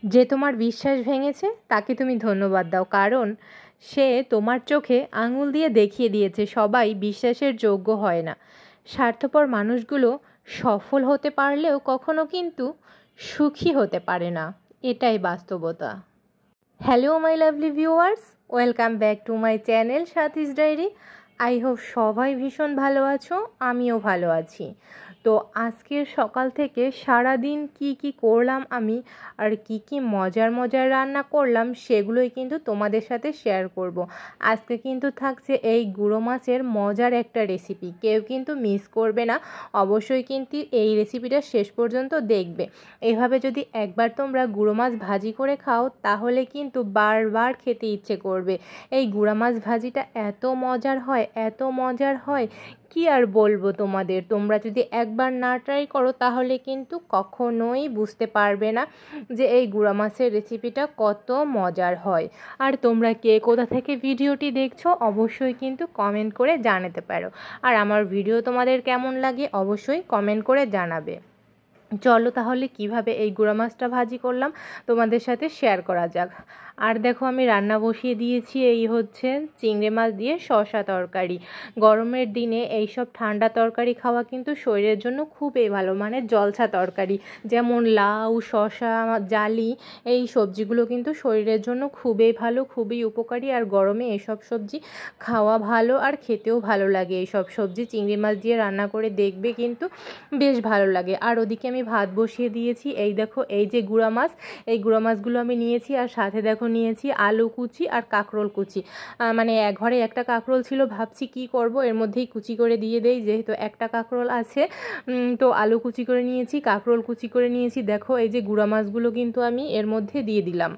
যে তোমার বিশ্বাস ভেঙেছে তাকে তুমি ধন্যবাদ দাও, কারণ সে তোমার চোখে আঙুল দিয়ে দেখিয়ে দিয়েছে সবাই বিশ্বাসের যোগ্য হয় না। স্বার্থপর মানুষগুলো সফল হতে পারলেও কখনো কিন্তু সুখী হতে পারে না, এটাই বাস্তবতা। Hello my lovely viewers, welcome back to my channel Sathi's diary. I hope সবাই ভীষণ ভালো আছো, আমিও ভালো আছি। তো আজকের সকাল থেকে সারা দিন কি করলাম আমি, আর কি মজার মজার রান্না করলাম সেগুলোই কিন্তু তোমাদের সাথে শেয়ার করব। আজকে কিন্তু থাকছে এই গুঁড়ো মাছের মজার একটা রেসিপি, কেউ কিন্তু মিস করবে না, অবশ্যই কিন্তু এই রেসিপিটা শেষ পর্যন্ত দেখবে। এভাবে যদি একবার তোমরা গুঁড়ো মাছ ভাজি করে খাও তাহলে কিন্তু বারবার খেতে ইচ্ছে করবে। এই গুঁড়া মাছ ভাজিটা এত মজার হয়, এত মজার হয়, কি আর বলবো তোমাদের। তোমরা যদি একবার না ট্রাই করো তাহলে কিন্তু কখনোই বুঝতে পারবে না যে এই গুঁড়া মাছের রেসিপিটা কত মজার হয়। আর তোমরা কে কোথা থেকে ভিডিওটি দেখছো অবশ্যই কিন্তু কমেন্ট করে জানাতে পারো। আর আমার ভিডিও তোমাদের কেমন লাগে অবশ্যই কমেন্ট করে জানাবে। চলো তাহলে কিভাবে এই গুঁড়া মাছটা ভাজি করলাম তোমাদের সাথে শেয়ার করা যাক। আর দেখো আমি রান্না বসিয়ে দিয়েছি, এই হচ্ছে চিংড়ি মাছ দিয়ে শসা তরকারি। গরমের দিনে এইসব ঠান্ডা তরকারি খাওয়া কিন্তু শরীরের জন্য খুবই ভালো, মানে জলসা তরকারি যেমন লাউ, শসা, জালি, এই সবজিগুলো কিন্তু শরীরের জন্য খুবই ভালো, খুবই উপকারী। আর গরমে এইসব সবজি খাওয়া ভালো আর খেতেও ভালো লাগে। এইসব সবজি চিংড়ি মাছ দিয়ে রান্না করে দেখবে কিন্তু বেশ ভালো লাগে। আর ওদিকে আমি ভাত বসিয়ে দিয়েছি, এই দেখো এই যে গুঁড়া মাছ, এই গুঁড়া মাছগুলো আমি নিয়েছি, আর সাথে দেখো নিয়েছি আলু কুচি আর কাঁকরোল কুচি। মানে ঘরে একটা কাঁকরোল ছিল, ভাবছি কি করব, এর মধ্যেই কুচি করে দিয়ে দেই যেহেতু একটা কাঁকরোল আছে। তো আলু কুচি করে নিয়েছি, কাঁকরোল কুচি করে নিয়েছি। দেখো এই যে গুঁড়া মাছগুলো কিন্তু আমি এর মধ্যে দিয়ে দিলাম,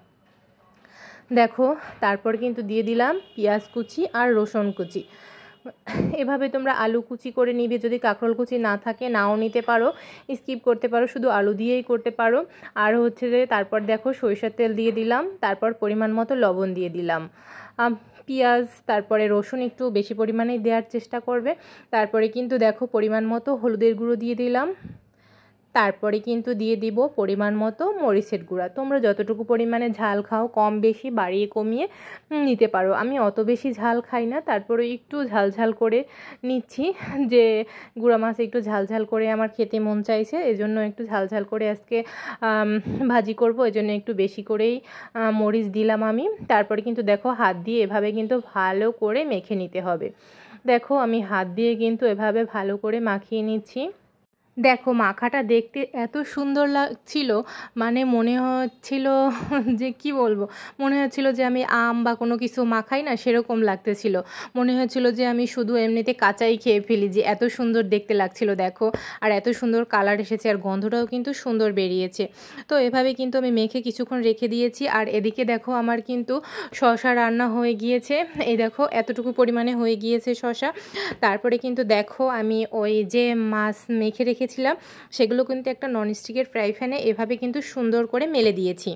দেখো। তারপর কিন্তু দিয়ে দিলাম পেঁয়াজ কুচি আর রসুন কুচি। এভাবে তোমরা আলু কুচি করে নিবে, যদি কাঁকরোল কুচি না থাকে নাও নিতে পারো, স্কিপ করতে পারো, শুধু আলু দিয়েই করতে পারো। আর হচ্ছে যে তারপর দেখো সরিষার তেল দিয়ে দিলাম, তারপর পরিমাণ মতো লবণ দিয়ে দিলাম, পেঁয়াজ তারপরে রসুন একটু বেশি পরিমাণেই দেওয়ার চেষ্টা করবে। তারপরে কিন্তু দেখো পরিমাণ মতো হলুদের গুঁড়ো দিয়ে দিলাম, তারপরে কিন্তু দিয়ে দিব পরিমাণ মতো মরিচের গুঁড়া। তোমরা যতটুকু পরিমাণে ঝাল খাও কম বেশি বাড়িয়ে কমিয়ে নিতে পারো। আমি অত বেশি ঝাল খাই না, তারপরে একটু ঝাল ঝাল করে নিচ্ছি, যে গুঁড়া মাছ একটু ঝাল ঝাল করে আমার খেতে মন চাইছে, এজন্য একটু ঝাল ঝাল করে আজকে ভাজি করব, এজন্য একটু বেশি করেই মরিচ দিলাম আমি। তারপরে কিন্তু দেখো হাত দিয়ে এভাবে কিন্তু ভালো করে মেখে নিতে হবে। দেখো আমি হাত দিয়ে কিন্তু এভাবে ভালো করে মাখিয়ে নিচ্ছি। দেখো মাখাটা দেখতে এত সুন্দর লাগছিল, মানে মনে হচ্ছিল যে কি বলবো, মনে হচ্ছিল যে আমি আম বা কোনো কিছু মাখাই না সেরকম লাগতেছিল। মনে হচ্ছিল যে আমি শুধু এমনিতে কাঁচাই খেয়ে ফেলি, যে এত সুন্দর দেখতে লাগছিল দেখো। আর এত সুন্দর কালার এসেছে, আর গন্ধটাও কিন্তু সুন্দর বেরিয়েছে। তো এভাবে কিন্তু আমি মেখে কিছুক্ষণ রেখে দিয়েছি। আর এদিকে দেখো আমার কিন্তু শসা রান্না হয়ে গিয়েছে, এই দেখো এতটুকু পরিমাণে হয়ে গিয়েছে শসা। তারপরে কিন্তু দেখো আমি ওই যে মাছ মেখে রেখেছিলাম সেগুলো কিন্তু একটা ননস্টিকের ফ্রাই প্যানে এভাবে কিন্তু সুন্দর করে মেলে দিয়েছি।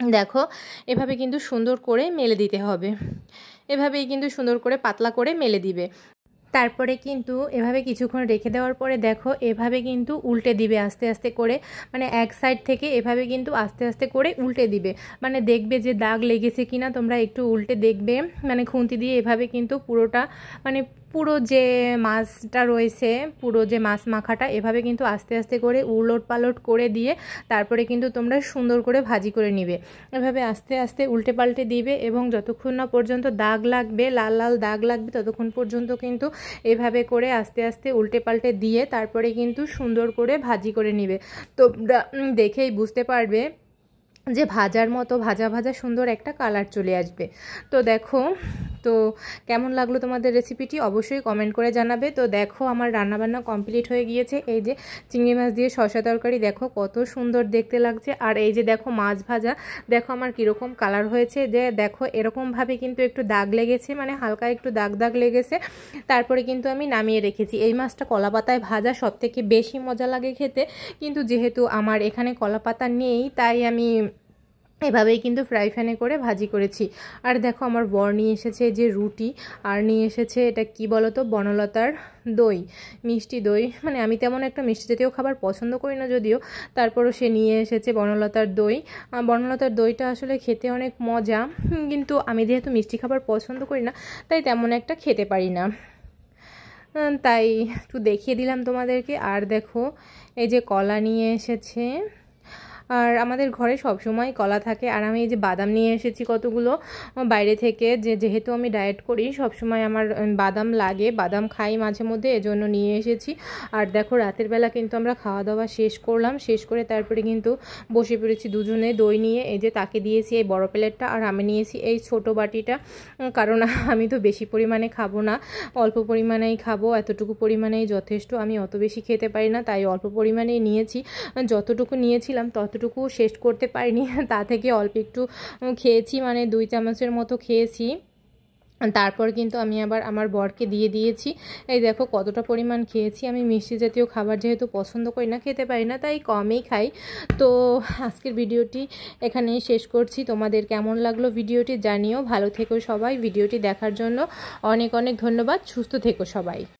দেখো এভাবে কিন্তু সুন্দর করে মেলে দিতে হবে, এভাবেই কিন্তু সুন্দর করে পাতলা করে মেলে দিবে। তারপরে কিন্তু এভাবে কিছুক্ষণ রেখে দেওয়ার পরে দেখো এভাবে কিন্তু উল্টে দিবে আস্তে আস্তে করে, মানে এক সাইড থেকে এভাবে কিন্তু আস্তে আস্তে করে উল্টে দিবে, মানে দেখবে যে দাগ লেগেছে কিনা, তোমরা একটু উল্টে দেখবে, মানে খুন্তি দিয়ে এভাবে কিন্তু পুরোটা, মানে পুরো যে মাছটা রয়েছে, পুরো যে মাছ মাখাটা এভাবে কিন্তু আস্তে আস্তে করে উলট পালট করে দিয়ে তারপরে কিন্তু তোমরা সুন্দর করে ভাজি করে নিবে। এভাবে আস্তে আস্তে উল্টে পাল্টে দিবে, এবং যতক্ষণ না পর্যন্ত দাগ লাগবে, লাল লাল দাগ লাগবে, ততক্ষণ পর্যন্ত কিন্তু এভাবে করে আস্তে আস্তে উল্টে পাল্টে দিয়ে তারপরে কিন্তু সুন্দর করে ভাজি করে নিবে। তোমরা দেখেই বুঝতে পারবে যে ভাজার মতো ভাজা ভাজা সুন্দর একটা কালার চলে আসবে। তো দেখো, তো কেমন লাগলো তোমাদের রেসিপিটি অবশ্যই কমেন্ট করে জানাবে। তো দেখো আমার রান্নাবান্না কমপ্লিট হয়ে গিয়েছে, এই যে চিংড়ি মাছ দিয়ে শসা তরকারি দেখো কত সুন্দর দেখতে লাগছে। আর এই যে দেখো মাছ ভাজা, দেখো আমার কীরকম কালার হয়েছে, যে দেখো এরকমভাবে কিন্তু একটু দাগ লেগেছে, মানে হালকা একটু দাগ দাগ লেগেছে। তারপরে কিন্তু আমি নামিয়ে রেখেছি। এই মাছটা কলা পাতায় ভাজা সবথেকে বেশি মজা লাগে খেতে, কিন্তু যেহেতু আমার এখানে কলা পাতা নেই তাই আমি এভাবেই কিন্তু ফ্রাই প্যানে করে ভাজি করেছি। আর দেখো আমার বর নিয়ে এসেছে যে রুটি, আর নিয়ে এসেছে এটা কি বলো তো, বনলতার দই, মিষ্টি দই। মানে আমি তেমন একটা মিষ্টি জাতীয় খাবার পছন্দ করি না যদিও, তারপরও সে নিয়ে এসেছে বনলতার দই। বনলতার দইটা আসলে খেতে অনেক মজা, কিন্তু আমি যেহেতু মিষ্টি খাবার পছন্দ করি না তাই তেমন একটা খেতে পারি না, তাই একটু দেখিয়ে দিলাম তোমাদেরকে। আর দেখো এই যে কলা নিয়ে এসেছে, আর আমাদের ঘরে সব সময় কলা থাকে। আর আমি এই যে বাদাম নিয়ে এসেছি কতগুলো বাইরে থেকে, যেহেতু আমি ডায়েট করি সব সময় আমার বাদাম লাগে, বাদাম খাই মাঝে মধ্যে, এজন্য নিয়ে এসেছি। আর দেখো রাতের বেলা কিন্তু আমরা খাওয়া দাওয়া শেষ করলাম, শেষ করে তারপরে কিন্তু বসে পড়েছি দুজনে দই নিয়ে। এই যে তাকে দিয়েছি এই বড় প্লেটটা, আর আমি নিয়েছি এই ছোট বাটিটা, কারণ আমি তো বেশি পরিমাণে খাবো না, অল্প পরিমাণেই খাবো, এতটুকু পরিমাণেই যথেষ্ট, আমি অত বেশি খেতে পারি না, তাই অল্প পরিমাণেই নিয়েছি। যতটুকু নিয়েছিলাম ততটুকু শেষ করতে পারিনি, তা থেকে অল্প একটু খেয়েছি, মানে 2 চামচের মতো খেয়েছি। তারপর কিন্তু আমি আবার আমার বরকে দিয়ে দিয়েছি। এই দেখো কতটা পরিমাণ খেয়েছি। আমি মিষ্টি জাতীয় খাবার যেহেতু পছন্দ করি না, খেতে পারি না, তাই কমই খাই। তো আজকের ভিডিওটি এখানেই শেষ করছি। তোমাদের কেমন লাগলো ভিডিওটি জানিও। ভালো থেকো সবাই, ভিডিওটি দেখার জন্য অনেক অনেক ধন্যবাদ। সুস্থ থেকো সবাই।